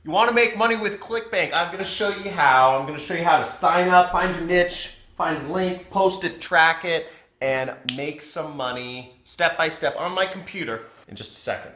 You want to make money with Clickbank? I'm going to show you how. I'm going to show you how to sign up, find your niche, find a link, post it, track it, and make some money step by step on my computer in just a second.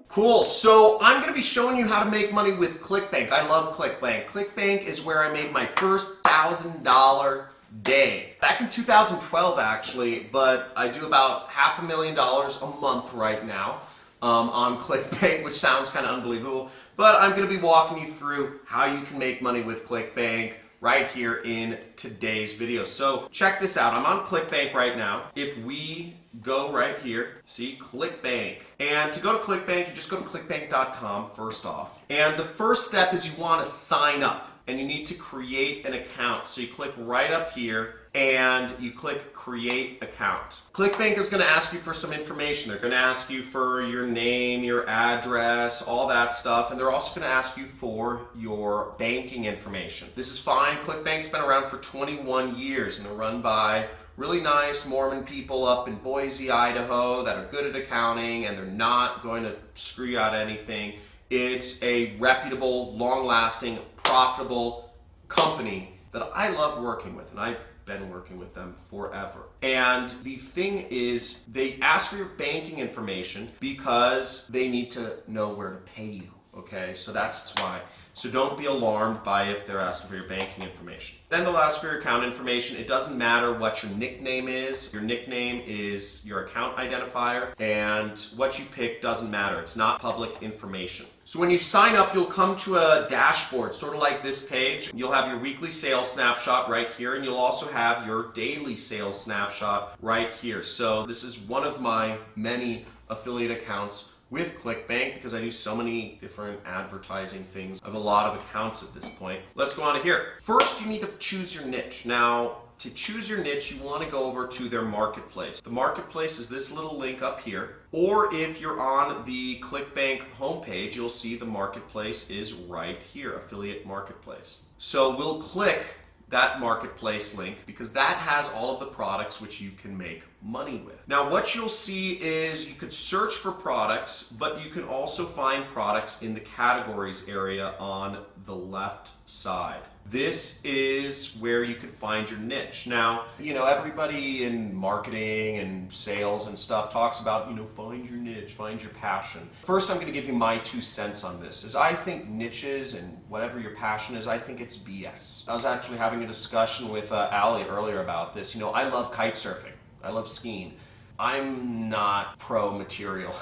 Cool, so I'm gonna be showing you how to make money with Clickbank. I love Clickbank. Clickbank is where I made my first $1,000 day. Back in 2012 actually, but I do about $500,000 a month right now on Clickbank, which sounds kind of unbelievable, but I'm gonna be walking you through how you can make money with Clickbank right here in today's video. So check this out. I'm on Clickbank right now. If we go right here, see Clickbank. And to go to Clickbank, you just go to clickbank.com first off. And the first step is you want to sign up and you need to create an account. So you click right up here and you click create account. Clickbank is going to ask you for some information. They're going to ask you for your name, your address, all that stuff, and they're also going to ask you for your banking information. This is fine. Clickbank's been around for 21 years and they're run by really nice Mormon people up in Boise, Idaho that are good at accounting and they're not going to screw you out of anything. It's a reputable, long-lasting, profitable company that I love working with, and I've been working with them forever. And the thing is, they ask for your banking information because they need to know where to pay you, okay? So that's why. So don't be alarmed by if they're asking for your banking information. Then they'll ask for your account information. It doesn't matter what your nickname is. Your nickname is your account identifier, and what you pick doesn't matter. It's not public information. So when you sign up, you'll come to a dashboard, sort of like this page. You'll have your weekly sales snapshot right here, and you'll also have your daily sales snapshot right here. So this is one of my many affiliate accounts with Clickbank because I do so many different advertising things. I have a lot of accounts at this point. Let's go on to here. First, you need to choose your niche. Now, to choose your niche, you want to go over to their marketplace. The marketplace is this little link up here. Or if you're on the Clickbank homepage, you'll see the marketplace is right here, affiliate marketplace. So we'll click that marketplace link because that has all of the products which you can make money with. Now what you'll see is you could search for products, but you can also find products in the categories area on the left side. This is where you can find your niche. Now, everybody in marketing and sales and stuff talks about, find your niche, find your passion. First, I'm going to give you my 2 cents on this. Is I think niches and whatever your passion is, I think it's BS. I was actually having a discussion with Allie earlier about this. I love kite surfing. I love skiing. I'm not pro material.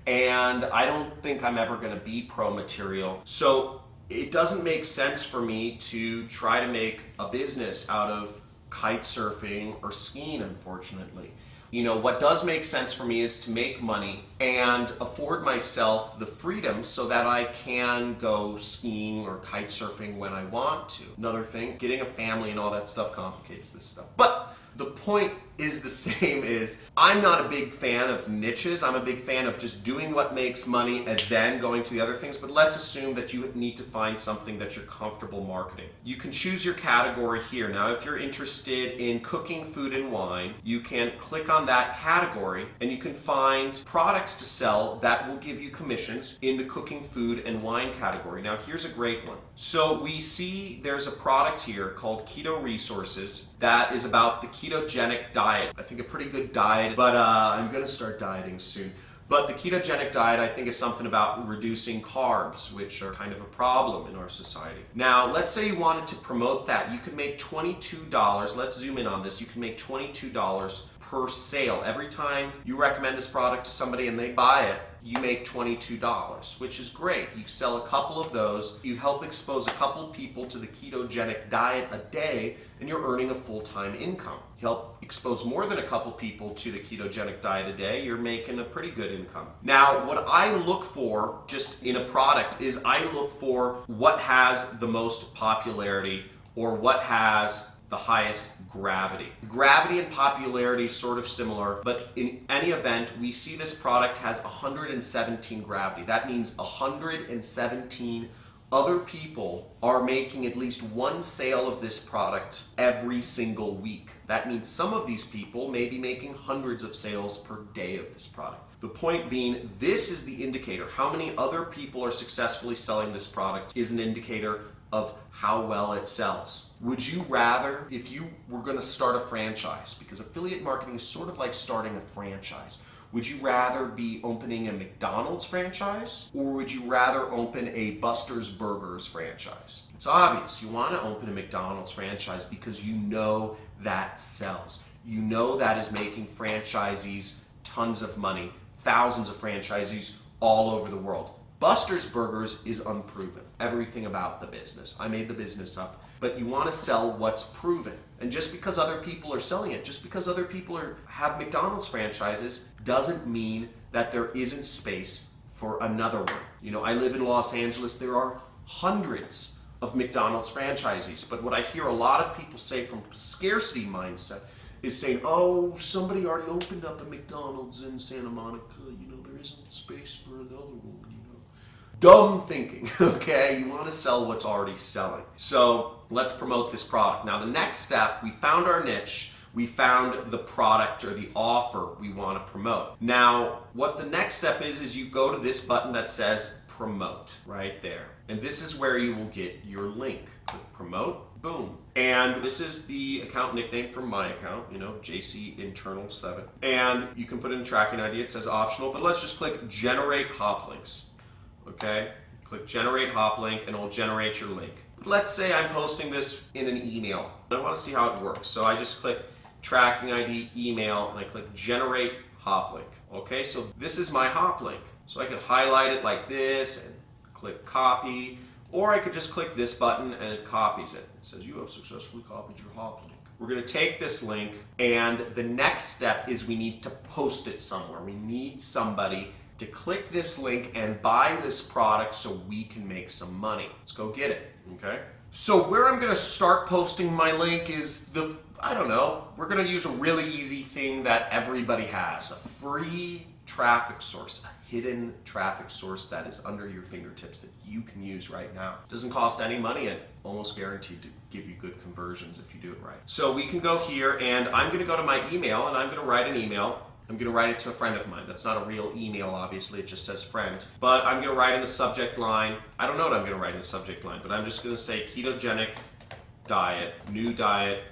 And I don't think I'm ever going to be pro material. So it doesn't make sense for me to try to make a business out of kite surfing or skiing, unfortunately. What does make sense for me is to make money and afford myself the freedom so that I can go skiing or kite surfing when I want to. Another thing, getting a family and all that stuff complicates this stuff. But the point is the same is I'm not a big fan of niches. I'm a big fan of just doing what makes money and then going to the other things. But let's assume that you need to find something that you're comfortable marketing. You can choose your category here. Now, if you're interested in cooking, food, and wine, you can click on that category and you can find products to sell that will give you commissions in the cooking, food, and wine category. Now, here's a great one. So we see there's a product here called Keto Resources that is about the ketogenic diet. I think a pretty good diet, but I'm gonna start dieting soon. But the ketogenic diet, I think, is something about reducing carbs, which are kind of a problem in our society. Now, let's say you wanted to promote that. You could make $22. Let's zoom in on this. You can make $22 per sale. Every time you recommend this product to somebody and they buy it, you make $22, which is great. You sell a couple of those, you help expose a couple people to the ketogenic diet a day, and you're earning a full-time income. You help expose more than a couple people to the ketogenic diet a day, you're making a pretty good income. Now, what I look for just in a product is I look for what has the most popularity or what has the highest gravity. Gravity and popularity is sort of similar, but in any event, we see this product has 117 gravity. That means 117 other people are making at least one sale of this product every single week. That means some of these people may be making hundreds of sales per day of this product. The point being, this is the indicator. How many other people are successfully selling this product is an indicator of how well it sells. Would you rather, if you were going to start a franchise, because affiliate marketing is sort of like starting a franchise, would you rather be opening a McDonald's franchise, or would you rather open a Buster's Burgers franchise? It's obvious. You want to open a McDonald's franchise because you know that sells. You know that is making franchisees tons of money, thousands of franchisees all over the world. Buster's Burgers is unproven. Everything about the business. I made the business up. But you want to sell what's proven. And just because other people are selling it, just because other people have McDonald's franchises, doesn't mean that there isn't space for another one. You know, I live in Los Angeles. There are hundreds of McDonald's franchisees. But what I hear a lot of people say from scarcity mindset is saying, oh, somebody already opened up a McDonald's in Santa Monica. You know, there isn't space for another one. Dumb thinking, okay? You want to sell what's already selling. So let's promote this product. Now the next step, we found our niche, we found the product or the offer we want to promote. Now, what the next step is you go to this button that says promote right there. And this is where you will get your link. Click promote, boom. And this is the account nickname from my account, you know, JC Internal 7. And you can put in tracking ID, it says optional, but let's just click generate hop links. Okay, click generate hop link and it'll generate your link. Let's say I'm posting this in an email. I want to see how it works. So I just click tracking ID, email, and I click generate hop link. Okay, so this is my hop link. So I could highlight it like this and click copy, or I could just click this button and it copies it. It says you have successfully copied your hop link. We're going to take this link, and the next step is we need to post it somewhere. We need somebody to click this link and buy this product so we can make some money. Let's go get it, okay? So where I'm gonna start posting my link is I don't know, we're gonna use a really easy thing that everybody has, a free traffic source, a hidden traffic source that is under your fingertips that you can use right now. It doesn't cost any money and almost guaranteed to give you good conversions if you do it right. So we can go here, and I'm gonna go to my email and I'm gonna write an email. I'm going to write it to a friend of mine. That's not a real email, obviously. It just says friend. But I'm going to write in the subject line. I don't know what I'm going to write in the subject line, but I'm just going to say ketogenic diet, new diet,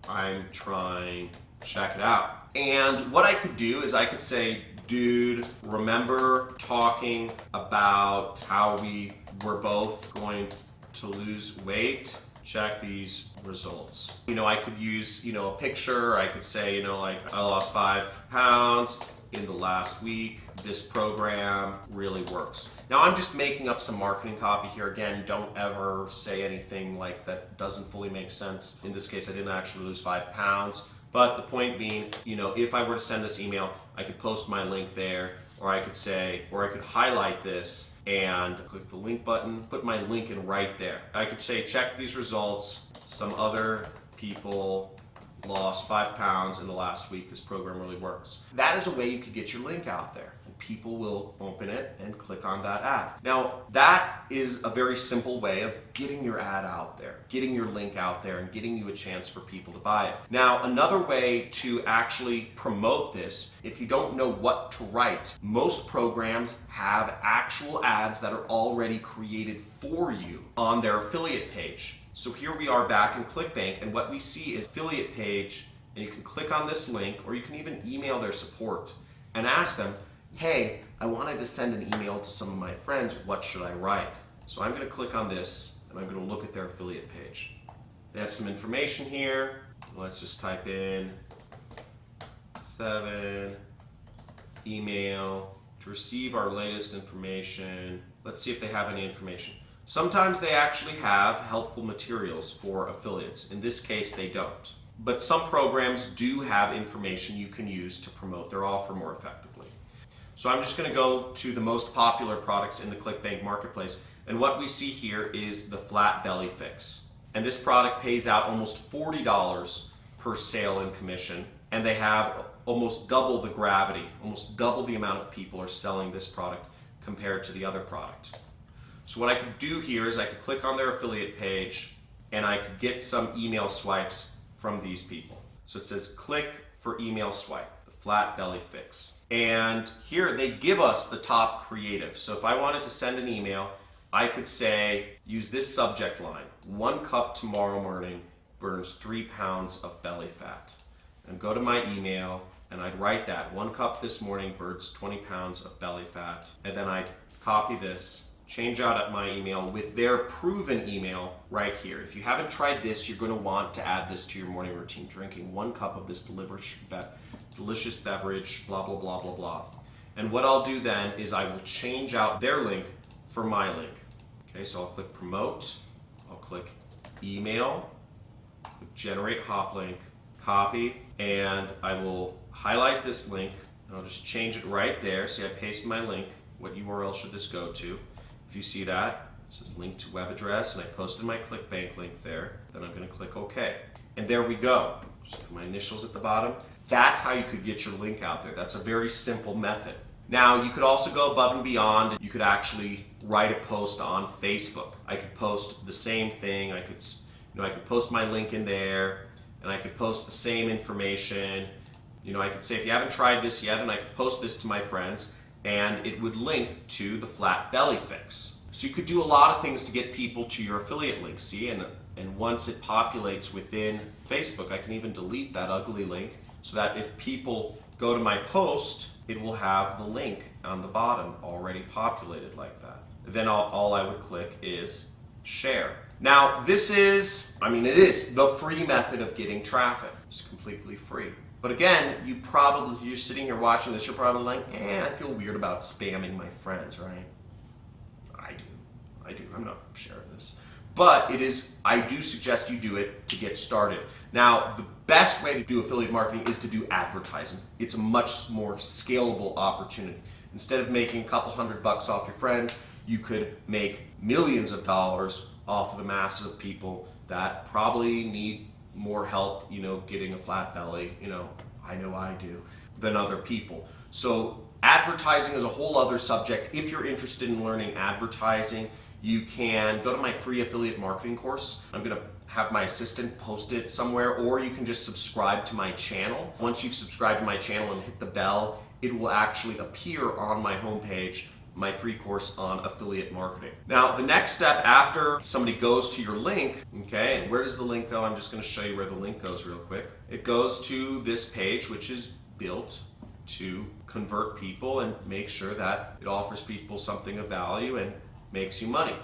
I'm trying, check it out. And what I could do is I could say, dude, remember talking about how we were both going to lose weight? Check these results. You know, I could use, you know, a picture. I could say, you know, like, I lost 5 pounds in the last week. This program really works. Now, I'm just making up some marketing copy here. Again, don't ever say anything like that doesn't fully make sense. In this case, I didn't actually lose 5 pounds. But the point being, you know, if I were to send this email, I could post my link there, or I could say, or I could highlight this and click the link button, put my link in right there. I could say, check these results. Some other people lost 5 pounds in the last week. This program really works. That is a way you could get your link out there, and people will open it and click on that ad. Now, that is a very simple way of getting your ad out there, getting your link out there, and getting you a chance for people to buy it. Now, another way to actually promote this, if you don't know what to write, most programs have actual ads that are already created for you on their affiliate page. So here we are back in Clickbank, and what we see is affiliate page, and you can click on this link, or you can even email their support and ask them, hey, I wanted to send an email to some of my friends, what should I write? So I'm going to click on this, and I'm going to look at their affiliate page. They have some information here. Let's just type in 7 email to receive our latest information. Let's see if they have any information. Sometimes they actually have helpful materials for affiliates. In this case, they don't. But some programs do have information you can use to promote their offer more effectively. So I'm just going to go to the most popular products in the Clickbank marketplace. And what we see here is the Flat Belly Fix. And this product pays out almost $40 per sale in commission. And they have almost double the gravity, almost double the amount of people are selling this product compared to the other product. So what I could do here is I could click on their affiliate page and I could get some email swipes from these people. So it says click for email swipe, the flat belly fix. And here they give us the top creative. So if I wanted to send an email, I could say, use this subject line, 1 cup tomorrow morning burns 3 pounds of belly fat. And go to my email and I'd write that, 1 cup this morning burns 20 pounds of belly fat. And then I'd copy this, change out at my email with their proven email right here. If you haven't tried this, you're going to want to add this to your morning routine, drinking 1 cup of this delicious beverage, blah, blah, blah, blah, blah. And what I'll do then is I will change out their link for my link. Okay, so I'll click promote, I'll click email, generate hop link, copy, and I will highlight this link and I'll just change it right there. See, I pasted my link. What URL should this go to? If you see that, it says link to web address, and I posted my Clickbank link there. Then I'm going to click OK. And there we go. Just put my initials at the bottom. That's how you could get your link out there. That's a very simple method. Now, you could also go above and beyond. You could actually write a post on Facebook. I could post the same thing. I could post my link in there, and I could post the same information. I could say, if you haven't tried this yet, and I could post this to my friends, and it would link to the flat belly fix. So you could do a lot of things to get people to your affiliate link, see? And once it populates within Facebook, I can even delete that ugly link so that if people go to my post, it will have the link on the bottom already populated like that. Then all I would click is share. Now, this is, it is the free method of getting traffic. It's completely free. But again, if you're sitting here watching this, you're probably like, I feel weird about spamming my friends, right? I do. I'm not sharing this. But I do suggest you do it to get started. Now, the best way to do affiliate marketing is to do advertising. It's a much more scalable opportunity. Instead of making a couple $100 off your friends, you could make millions of dollars off of the masses of people that probably need more help, getting a flat belly, I know I do, than other people. So advertising is a whole other subject. If you're interested in learning advertising, you can go to my free affiliate marketing course. I'm going to have my assistant post it somewhere, or you can just subscribe to my channel. Once you've subscribed to my channel and hit the bell, it will actually appear on my homepage, my free course on affiliate marketing. Now, the next step after somebody goes to your link, okay, and where does the link go? I'm just going to show you where the link goes real quick. It goes to this page, which is built to convert people and make sure that it offers people something of value and makes you money,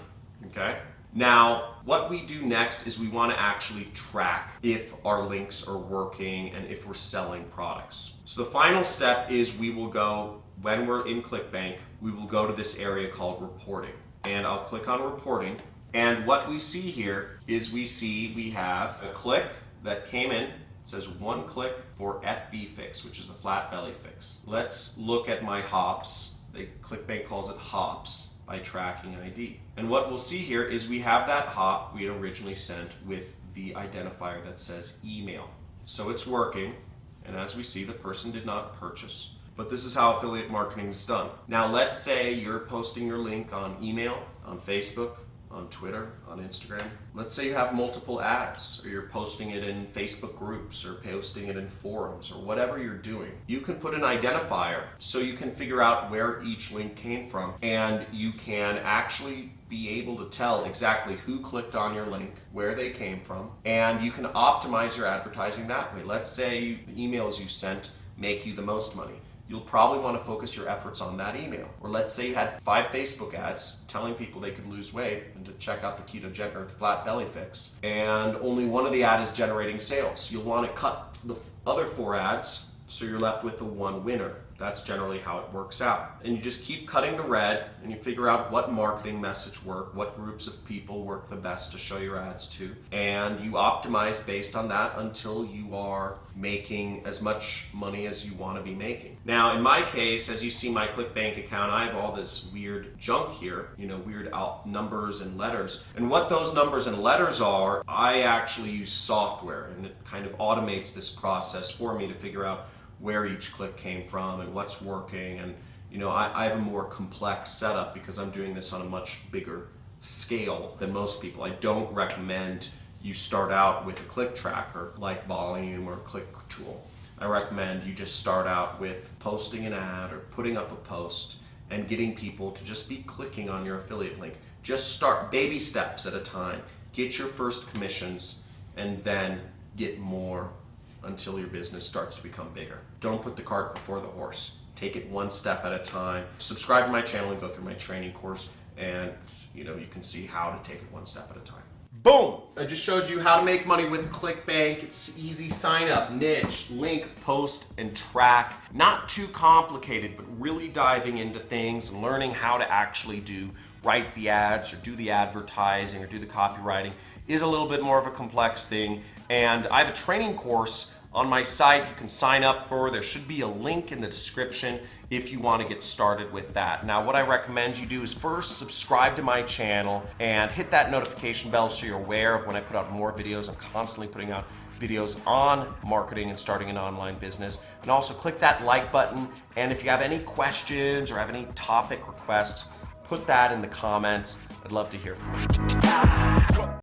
okay? Now, what we do next is we want to actually track if our links are working and if we're selling products. So the final step is we will go, when we're in Clickbank, we will go to this area called reporting. And I'll click on reporting. And what we see here is we have a click that came in. It says 1 click for FB fix, which is the flat belly fix. Let's look at my hops. Clickbank calls it hops by tracking ID. And what we'll see here is we have that hop we had originally sent with the identifier that says email. So it's working. And as we see, the person did not purchase. But this is how affiliate marketing is done. Now, let's say you're posting your link on email, on Facebook, on Twitter, on Instagram. Let's say you have multiple ads, or you're posting it in Facebook groups, or posting it in forums, or whatever you're doing. You can put an identifier so you can figure out where each link came from, and you can actually be able to tell exactly who clicked on your link, where they came from, and you can optimize your advertising that way. Let's say the emails you sent make you the most money. You'll probably want to focus your efforts on that email. Or let's say you had 5 Facebook ads telling people they could lose weight and to check out the ketogenic or the flat belly fix, and only one of the ads is generating sales. You'll want to cut the other 4 ads so you're left with the 1 winner. That's generally how it works out. And you just keep cutting the red and you figure out what marketing message work, what groups of people work the best to show your ads to, and you optimize based on that until you are making as much money as you want to be making. Now, in my case, as you see my Clickbank account, I have all this weird junk here, weird numbers and letters. And what those numbers and letters are, I actually use software, and it kind of automates this process for me to figure out where each click came from and what's working, and You know, I have a more complex setup because I'm doing this on a much bigger scale than most people. I don't recommend you start out with a click tracker like Volume or Click Tool. I recommend you just start out with posting an ad or putting up a post and getting people to just be clicking on your affiliate link. Just start baby steps at a time. Get your first commissions and then get more until your business starts to become bigger. Don't put the cart before the horse. Take it one step at a time. Subscribe to my channel and go through my training course, and you can see how to take it one step at a time. Boom! I just showed you how to make money with Clickbank. It's easy. Sign up, niche, link, post, and track. Not too complicated, but really diving into things and learning how to actually write the ads or do the advertising or do the copywriting is a little bit more of a complex thing. And I have a training course on my site you can sign up for. There should be a link in the description if you want to get started with that. Now, what I recommend you do is first subscribe to my channel and hit that notification bell so you're aware of when I put out more videos. I'm constantly putting out videos on marketing and starting an online business. And also click that like button. And if you have any questions or have any topic requests, put that in the comments. I'd love to hear from you.